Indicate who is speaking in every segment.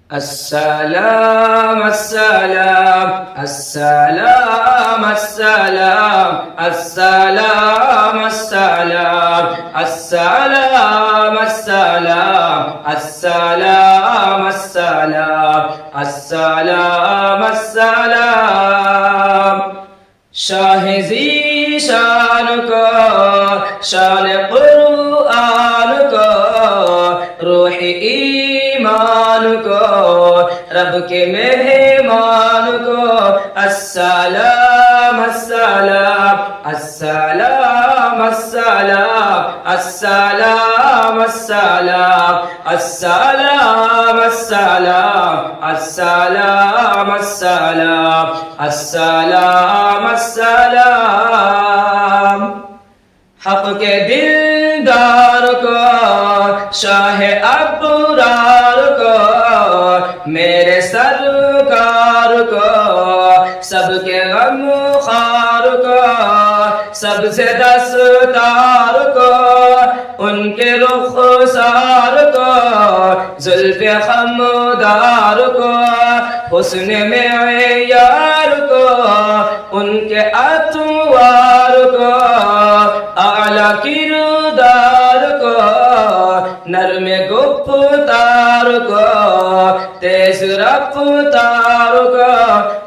Speaker 1: السلام السلام السلام السلام السلام السلام السلام السلام السلام السلام السلام السلام शाह ज़ीशान को शान कुरआन को रूह ईमान को रब के मेहमान को अस्सलाम अस्सलाम अस्सलाम अस्सलाम अस्सलाम अस्सलाम अस्सलाम अस्सलाम अस्सलाम अस्सलाम अस्सलाम अस्सलाम हक़ के दिलदार को शाह अबरार को मेरे सरकार को सबके गमखार को सबसे दस्तार को उनके रुखसार को जुल्फ़े खमदार को हुस्न में यार को उनके अतवार को आला किरदार को नर्म गुफ्तार को तेज रफ्तार को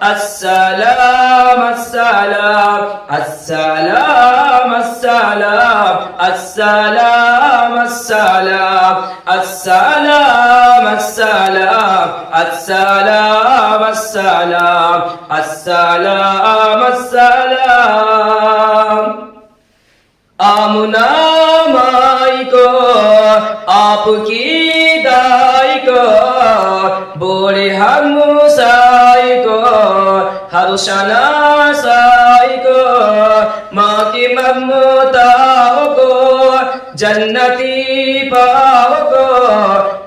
Speaker 1: अस्सलाम अस्सलाम अस्सलाम अस्सलाम अस्सलाम अस्सलाम अस्सलाम अस्सलाम अस्सलाम अस्सलाम अस्सलाम अस्सलाम आमुना माई को आपकी दाई को बोले हम साई को हर शनासाई को माँ की ममताओं को जन्नती पाओ को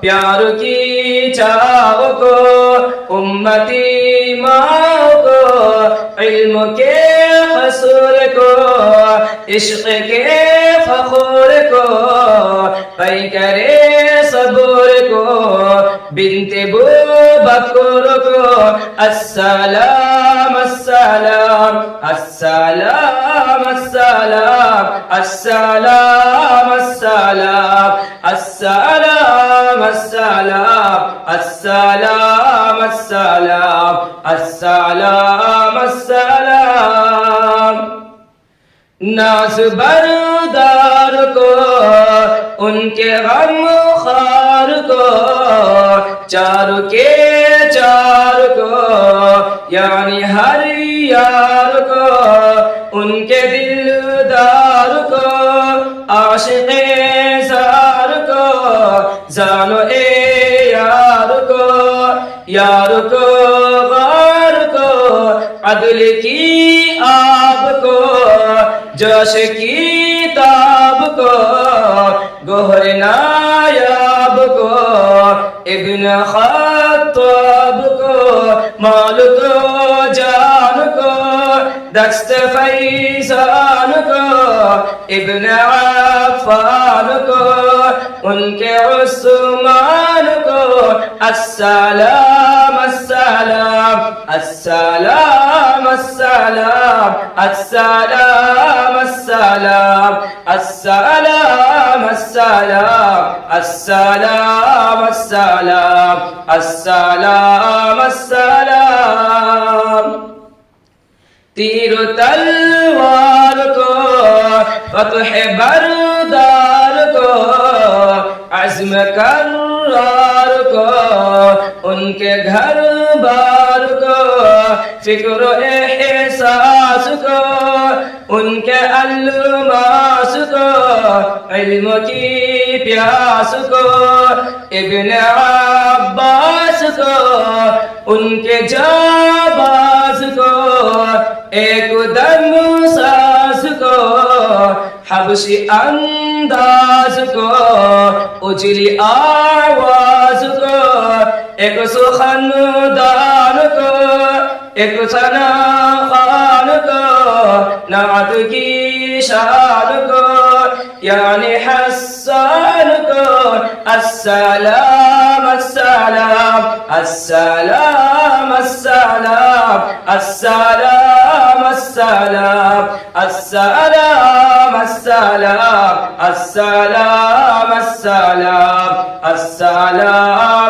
Speaker 1: प्यार की चाव को उम्मती माँ को इल्म के हसूल को इश्क के फखूर को पै करे सबूर को बिनते बू बकर को अस्सलाम अस्सलाम अस्सलाम अस्सलाम अस्सलाम अस्सलाम अस्सलाम अस्सलाम अस्सलाम अस्सलाम अस्सलाम अस्सलाम नाज़ बरदार को उनके गम खार को चारों के चार को यानी हर यार को उनके दिलदार को आशिक़े ज़ार को जानो ए यार को गार को अदल की आब को जोश की ताब को गोहर नायाब को इब्न खत्ताब को माल को जान को दस्त फैजान को इब्न अफ़्फ़ान को उनके उस्मान को अस्सलाम अस्सलाम अस्सलाम अस्सलाम अस्सलाम अस्सलाम अस्सलाम अस्सलाम अस्सलाम अस्सलाम अस्सलाम अस्सलाम तीर तलवार को फतह बरदार को अज़्म करार को उनके घर बार को फिक्र एहसास को उनके अल्मास को इल्म की प्यास को इब्न अब्बास को उनके जाबाज को एक दम सास को हबशी अंदाज को उजली आवाज को एक सुखनदान को एक सना खान को नात की शान को यानी हसन को अस्सलाम अस्सलाम السلام السلام السلام السلام السلام السلام السلام السلام السلام